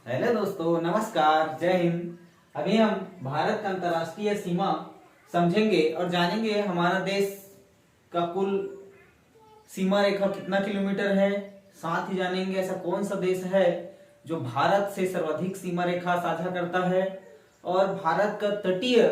Hello दोस्तों, नमस्कार, जय हिंद। अभी हम भारत का अंतर्राष्ट्रीय सीमा समझेंगे और जानेंगे हमारा देश का कुल सीमा रेखा कितना किलोमीटर है। साथ ही जानेंगे ऐसा कौन सा देश है जो भारत से सर्वाधिक सीमा रेखा साझा करता है और भारत का तटीय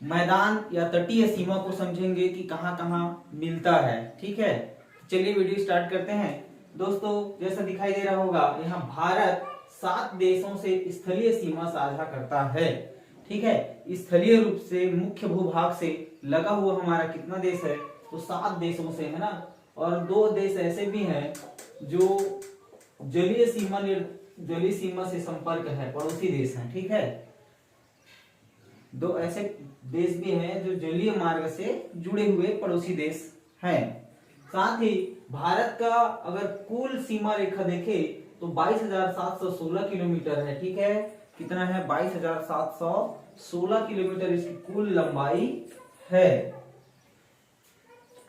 मैदान या तटीय सीमा को समझेंगे कि कहां कहां मिलता है। ठीक है, चलिए वीडियो स्टार्ट करते हैं। दोस्तों, जैसा दिखाई दे रहा होगा, यहाँ भारत 7 देशों से स्थलीय सीमा साझा करता है। ठीक है, स्थलीय रूप से मुख्य भूभाग से लगा हुआ हमारा कितना देश है, तो 7 देशों से है ना। और 2 देश ऐसे भी हैं जो जलीय सीमा से संपर्क है, पड़ोसी देश हैं। ठीक है, 2 ऐसे देश भी हैं जो जलीय मार्ग से जुड़े हुए पड़ोसी देश हैं। साथ ही भारत का अगर कुल सीमा रेखा देखे तो 22,716 किलोमीटर है। ठीक है, कितना है? 22,716 किलोमीटर इसकी कुल लंबाई है।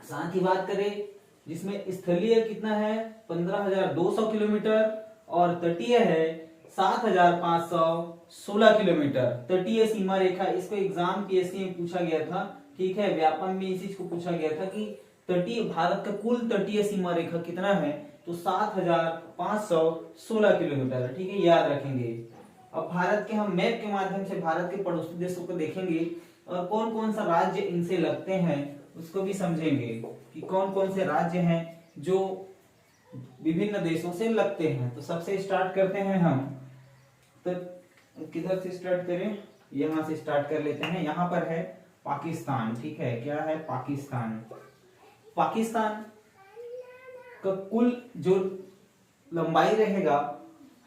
साथ ही बात करें जिसमें स्थलीय कितना है? 15,200 किलोमीटर और तटीय है 7,516 किलोमीटर। तटीय सीमा रेखा, इसको एग्जाम पीएससी में पूछा गया था। ठीक है, व्यापम में इस चीज को पूछा गया था कि तटीय भारत का कुल तटीय सीमा रेखा कितना है, तो 7,516 किलोमीटर है। ठीक है, याद रखेंगे। अब भारत के हम मैप के माध्यम से भारत के पड़ोसी देशों को देखेंगे और कौन कौन सा राज्य इनसे लगते हैं उसको भी समझेंगे कि कौन कौन से राज्य हैं जो विभिन्न देशों से लगते हैं। तो सबसे स्टार्ट करते हैं हम, तो किधर से स्टार्ट करें? यहां से स्टार्ट कर लेते हैं। यहां पर है पाकिस्तान। ठीक है, क्या है? पाकिस्तान। पाकिस्तान का कुल जो लंबाई रहेगा,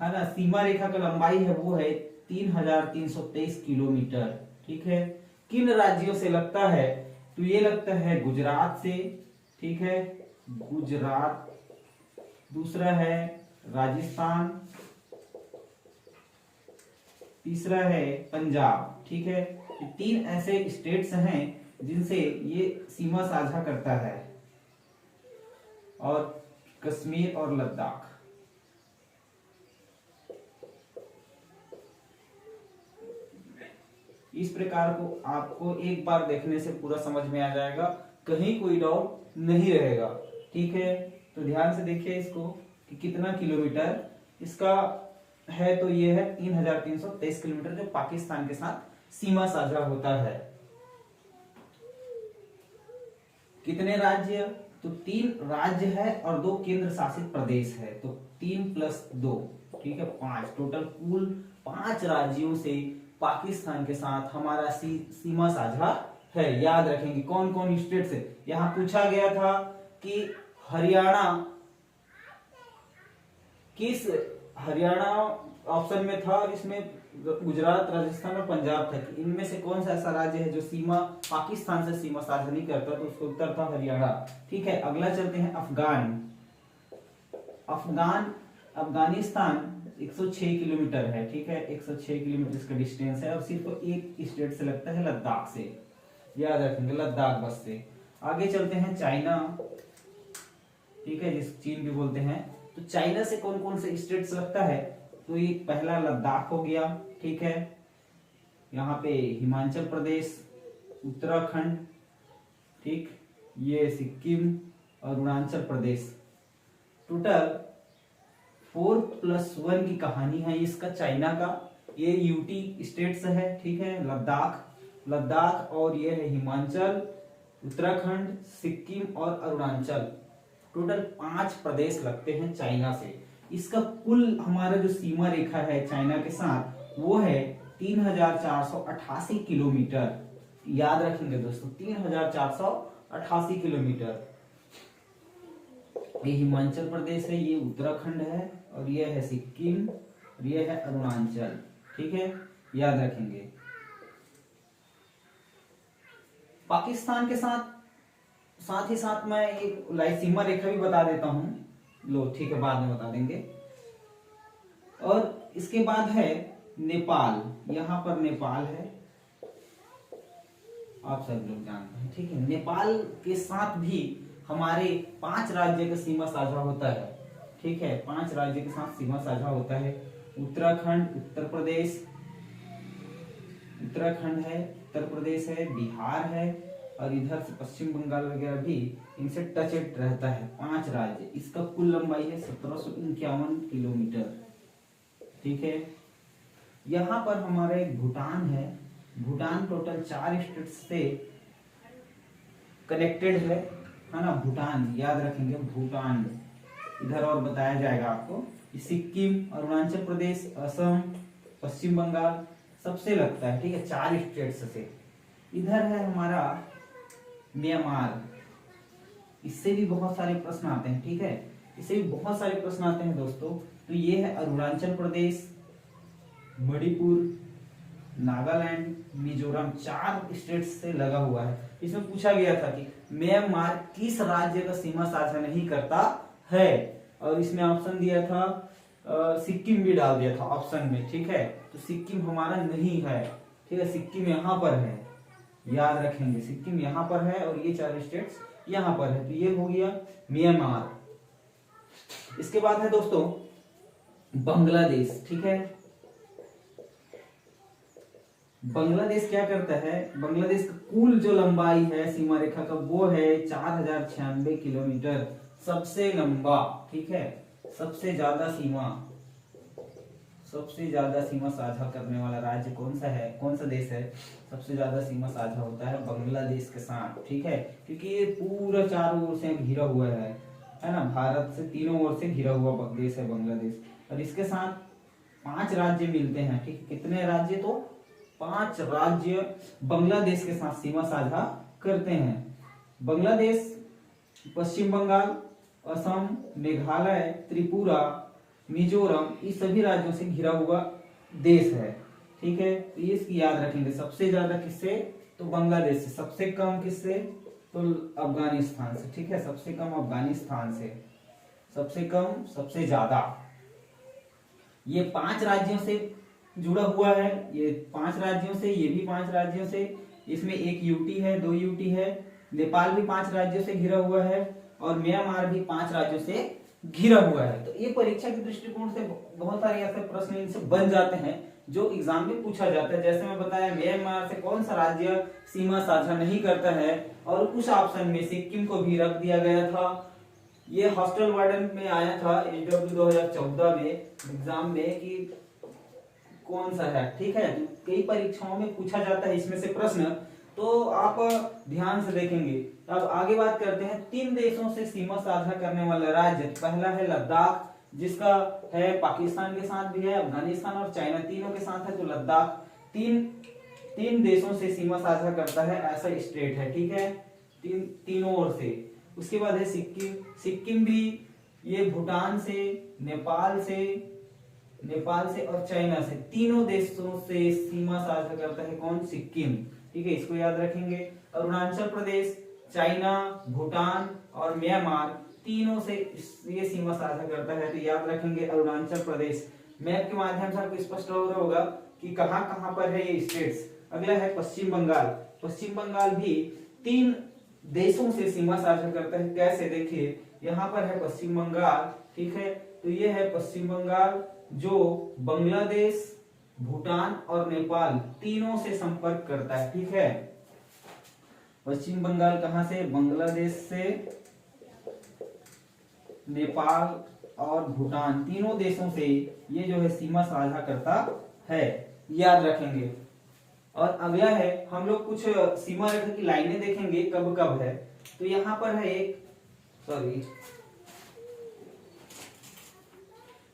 है ना, सीमा रेखा का लंबाई है वो है 3,323 किलोमीटर। ठीक है, किन राज्यों से लगता है? तो ये लगता है गुजरात से। ठीक है, गुजरात। दूसरा है राजस्थान। तीसरा है पंजाब। ठीक है, ये 3 ऐसे स्टेट्स हैं जिनसे ये सीमा साझा करता है, और कश्मीर और लद्दाख। इस प्रकार को आपको एक बार देखने से पूरा समझ में आ जाएगा, कहीं कोई डाउट नहीं रहेगा। ठीक है, तो ध्यान से देखिए इसको कि कितना किलोमीटर इसका है। तो ये है 3,323 किलोमीटर जो पाकिस्तान के साथ सीमा साझा होता है। कितने राज्य? तो 3 राज्य है और 2 केंद्र शासित प्रदेश है, तो 3 + 2, ठीक है, 5 टोटल। कुल 5 राज्यों से पाकिस्तान के साथ हमारा सीमा साझा है। याद रखेंगे कौन कौन स्टेट से। यहां पूछा गया था कि हरियाणा ऑप्शन में था और इसमें गुजरात, राजस्थान और पंजाब था कि इनमें से कौन सा ऐसा राज्य है जो सीमा पाकिस्तान से सीमा साझा नहीं करता, तो उसका उत्तर था हरियाणा। ठीक है, अगला चलते हैं अफगानिस्तान 106 किलोमीटर है। ठीक है, 106 किलोमीटर इसका डिस्टेंस है और सिर्फ एक स्टेट से लगता है, लद्दाख से। याद रखेंगे, लद्दाख बस से। आगे चलते हैं चाइना। ठीक है, जिस चीन भी बोलते हैं। तो चाइना से कौन कौन से स्टेट्स लगता है? तो ये पहला लद्दाख हो गया। ठीक है, यहाँ पे हिमाचल प्रदेश, उत्तराखंड, ठीक, ये सिक्किम और अरुणाचल प्रदेश। टोटल 4+1 की कहानी है इसका चाइना का। ये यूटी स्टेट्स है। ठीक है, लद्दाख और ये है हिमाचल, उत्तराखंड, सिक्किम और अरुणाचल। टोटल 5 प्रदेश लगते हैं चाइना से। इसका कुल हमारा जो सीमा रेखा है चाइना के साथ वो है 3,488 किलोमीटर। याद रखेंगे दोस्तों, 3,488 किलोमीटर। ये हिमाचल प्रदेश है, ये उत्तराखंड है और ये है सिक्किम और ये है अरुणाचल। ठीक है, याद रखेंगे। पाकिस्तान के साथ ही साथ मैं एक सीमा रेखा भी बता देता हूं। लो, ठीक है, बाद में बता देंगे। और इसके बाद है नेपाल। यहां पर नेपाल है, आप सब लोग जानते हैं। ठीक है, नेपाल के साथ भी हमारे 5 राज्य का सीमा साझा होता है। ठीक है, 5 राज्यों के साथ सीमा साझा होता है। उत्तराखंड, उत्तराखंड है, उत्तर प्रदेश है, बिहार है, और इधर से पश्चिम बंगाल वगैरह भी इनसे टचेड रहता है। 5 राज्य, इसका कुल लंबाई है 1751 किलोमीटर। ठीक है, यहाँ पर हमारा एक भूटान है। भूटान टोटल 4 स्टेट से कनेक्टेड है ना। भूटान याद रखेंगे, भूटान इधर और बताया जाएगा आपको। सिक्किम, अरुणाचल प्रदेश, असम, पश्चिम बंगाल सबसे लगता है। ठीक है, 4 स्टेट्स से। इधर है हमारा म्यांमार, इससे भी बहुत सारे प्रश्न आते हैं। ठीक है, इससे भी बहुत सारे प्रश्न आते हैं दोस्तों। तो ये है अरुणाचल प्रदेश, मणिपुर, नागालैंड, मिजोरम, 4 स्टेट्स से लगा हुआ है। इसमें पूछा गया था कि म्यांमार किस राज्य का सीमा साझा नहीं करता है, और इसमें ऑप्शन दिया था सिक्किम भी डाल दिया था ऑप्शन में। ठीक है, तो सिक्किम हमारा नहीं है। ठीक है, सिक्किम यहाँ पर है, याद रखेंगे, सिक्किम यहाँ पर है और ये 4 स्टेट्स यहाँ पर है। तो ये हो गया म्यांमार। इसके बाद है दोस्तों बांग्लादेश। ठीक है, बांग्लादेश क्या करता है, बांग्लादेश का कुल जो लंबाई है सीमा रेखा का वो है 4096 किलोमीटर, सबसे लंबा। ठीक है, सबसे ज्यादा सीमा साझा करने वाला राज्य कौन सा है, कौन सा देश है, सबसे ज्यादा सीमा साझा होता है बांग्लादेश के साथ। ठीक है, क्योंकि ये पूरा चारों ओर से घिरा हुआ है ना, भारत से तीनों ओर से घिरा हुआ देश है बांग्लादेश। और इसके साथ 5 राज्य मिलते हैं। ठीक है, कितने राज्य, तो 5 राज्य बांग्लादेश के साथ सीमा साझा करते हैं। बांग्लादेश पश्चिम बंगाल, असम, मेघालय, त्रिपुरा, मिजोरम, इस सभी राज्यों से घिरा हुआ देश है। ठीक है, तो ये इसकी याद रखेंगे। सबसे ज्यादा किससे, तो बांग्लादेश से। सबसे कम किससे, तो अफगानिस्तान से। ठीक है, सबसे कम अफगानिस्तान से, सबसे कम सबसे ज्यादा। ये 5 राज्यों से जुड़ा हुआ है, ये 5 राज्यों से, ये भी 5 राज्यों से। इसमें एक यूटी है, 2 यूटी है। नेपाल भी 5 राज्यों से घिरा हुआ है, और म्यांमार भी 5 राज्यों से घिरा हुआ है। तो ये परीक्षा के दृष्टिकोण से बहुत सारे ऐसे प्रश्न इनसे बन जाते हैं जो एग्जाम में पूछा जाता है। जैसे मैं बताया, म्यांमार से कौन सा राज्य सीमा साझा नहीं करता है, और कुछ ऑप्शन में सिक्किम को भी रख दिया गया था। ये हॉस्टल वार्डन में आया था एचडब्ल्यू 2014 में एग्जाम में कि कौन सा है। ठीक है, कई परीक्षाओं में पूछा जाता है इसमें से प्रश्न, तो आप ध्यान से देखेंगे। अब आगे बात करते हैं 3 देशों से सीमा साझा करने वाला राज्य। पहला है लद्दाख, जिसका है पाकिस्तान के साथ भी है, अफगानिस्तान और चाइना तीनों के साथ है। तो लद्दाख तीन देशों से सीमा साझा करता है, ऐसा स्टेट है। ठीक है, तीनों ओर से। उसके बाद है सिक्किम। सिक्किम भी ये भूटान से, नेपाल से और चाइना से, तीनों देशों से सीमा साझा करता है। कौन, सिक्किम। ठीक है, इसको याद रखेंगे। अरुणाचल प्रदेश, चाइना, भूटान और म्यांमार तीनों से ये सीमा साझा करता है। तो याद रखेंगे अरुणाचल प्रदेश। मैप के माध्यम से आपको स्पष्ट हो रहा होगा कि कहां कहां पर है ये स्टेट्स। अगला है पश्चिम बंगाल। पश्चिम बंगाल भी 3 देशों से सीमा साझा करता है। कैसे, देखिए यहाँ पर है पश्चिम बंगाल। ठीक है, तो ये है पश्चिम बंगाल जो बांग्लादेश, भूटान और नेपाल तीनों से संपर्क करता है। ठीक है, पश्चिम बंगाल कहां से, बांग्लादेश से, नेपाल और भूटान तीनों देशों से ये जो है सीमा साझा करता है, याद रखेंगे। और अगला है, हम लोग कुछ सीमा रेखा की लाइनें देखेंगे कब कब है। तो यहाँ पर है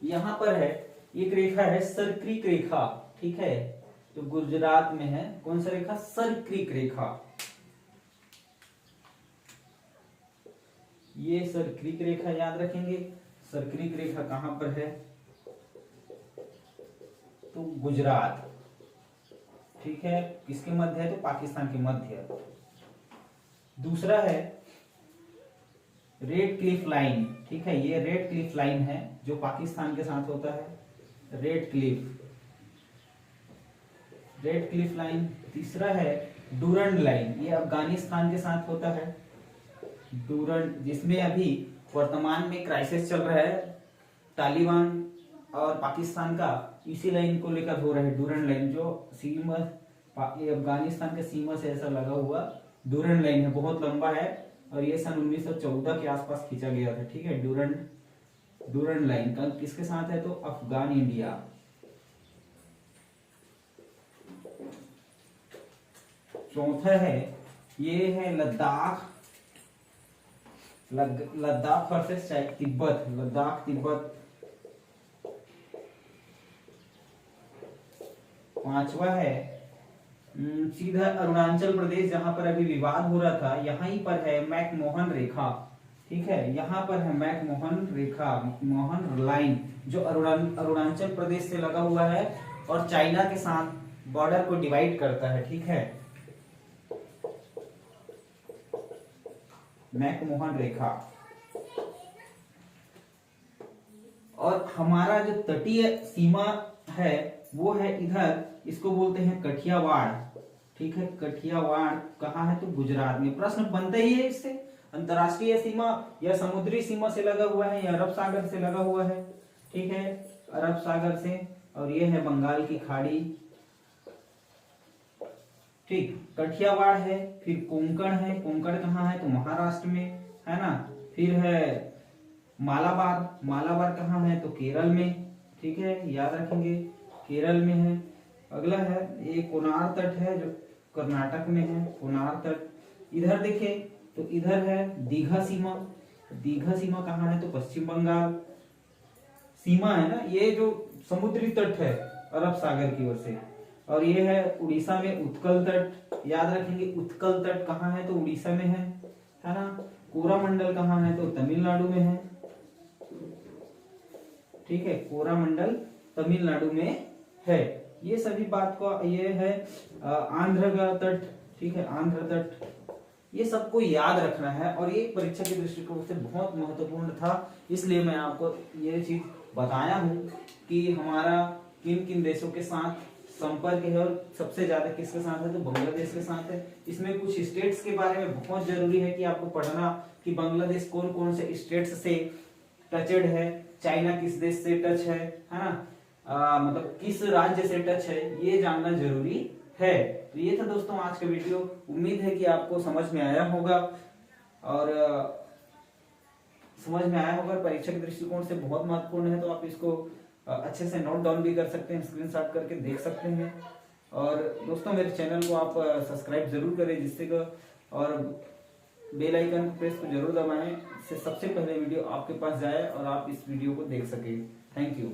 यहाँ पर है एक रेखा है सर्क्रिक रेखा। ठीक है, जो गुजरात में है। कौन सा रेखा, सर्क्रिक रेखा। ये सर्क्रिक रेखा याद रखेंगे। सर्क्रिक रेखा कहां पर है, तो गुजरात। ठीक है, किसके मध्य है, तो पाकिस्तान के मध्य। दूसरा है रेड क्लिफ लाइन। ठीक है, ये रेड क्लिफ लाइन है जो पाकिस्तान के साथ होता है, रेड क्लिफ लाइन। तीसरा है डूरंड लाइन, ये अफगानिस्तान के साथ होता है, डूरंड, जिसमें अभी वर्तमान में क्राइसिस चल रहा है तालिबान और पाकिस्तान का इसी लाइन को लेकर हो रहा है, डूरन लाइन, जो सीमा ये अफगानिस्तान के सीमा से ऐसा लगा हुआ डूरन लाइन है, बहुत लंबा है और ये सन 1914 के आसपास खींचा गया था। ठीक है, डूरन लाइन का किसके साथ है, तो अफगान इंडिया। चौथा है, ये है लद्दाख, लद्दाख वर्सेस तिब्बत, लद्दाख तिब्बत। पांचवा है सीधा अरुणाचल प्रदेश, जहां पर अभी विवाद हो रहा था, यहां ही पर है मैकमोहन रेखा। ठीक है, यहाँ पर है मैकमोहन रेखा, मोहन लाइन, जो अरुणाचल प्रदेश से लगा हुआ है और चाइना के साथ बॉर्डर को डिवाइड करता है। ठीक है, मैकमोहन रेखा। और हमारा जो तटीय सीमा है वो है इधर, इसको बोलते हैं कठियावाड़। ठीक है, कठियावाड़ कहाँ है, तो गुजरात में। प्रश्न बनता ही है इससे, अंतरराष्ट्रीय सीमा या समुद्री सीमा से लगा हुआ है या अरब सागर से लगा हुआ है। ठीक है, अरब सागर से। और ये है बंगाल की खाड़ी। ठीक, कठियावाड़ है, फिर कोंकण है, कोंकण कहाँ है, तो महाराष्ट्र में है ना। फिर है मालाबार, मालाबार कहाँ है, तो केरल में। ठीक है, याद रखेंगे, केरल में है। अगला है ये कोनार तट है, जो कर्नाटक में है, कोनार तट। इधर देखें तो इधर है दीघा सीमा, दीघा सीमा कहाँ है, तो पश्चिम बंगाल। सीमा है ना, ये जो समुद्री तट है अरब सागर की ओर से। और ये है उड़ीसा में उत्कल तट, याद रखेंगे, उत्कल तट कहाँ है, तो उड़ीसा में है ना। कोरामंडल कहाँ है, तो तमिलनाडु में है। ठीक है, कोरामंडल तमिलनाडु में है। ये सभी बात को, ये है आंध्र का तट। ठीक है, आंध्र तट, ये सबको याद रखना है और ये परीक्षा के दृष्टिकोण से बहुत महत्वपूर्ण था, इसलिए मैं आपको ये चीज बताया हूँ कि हमारा किन किन देशों के साथ संपर्क है और सबसे ज्यादा किसके साथ है, तो बांग्लादेश के साथ है। इसमें कुछ स्टेट्स के बारे में बहुत जरूरी है कि आपको पढ़ना कि बांग्लादेश कौन कौन से स्टेट्स से टचड है, चाइना किस देश से टच है ना, मतलब किस राज्य से टच है, ये जानना जरूरी है। तो ये था दोस्तों आज का वीडियो, उम्मीद है कि आपको समझ में आया होगा और परीक्षा के दृष्टिकोण से बहुत महत्वपूर्ण है, तो आप इसको अच्छे से नोट डाउन भी कर सकते हैं, स्क्रीनशॉट करके देख सकते हैं। और दोस्तों मेरे चैनल को आप सब्सक्राइब जरूर करें, जिससे और बेल आइकन प्रेस को जरूर दबाएं, इससे सबसे पहले वीडियो आपके पास जाए और आप इस वीडियो को देख सकें। Thank you.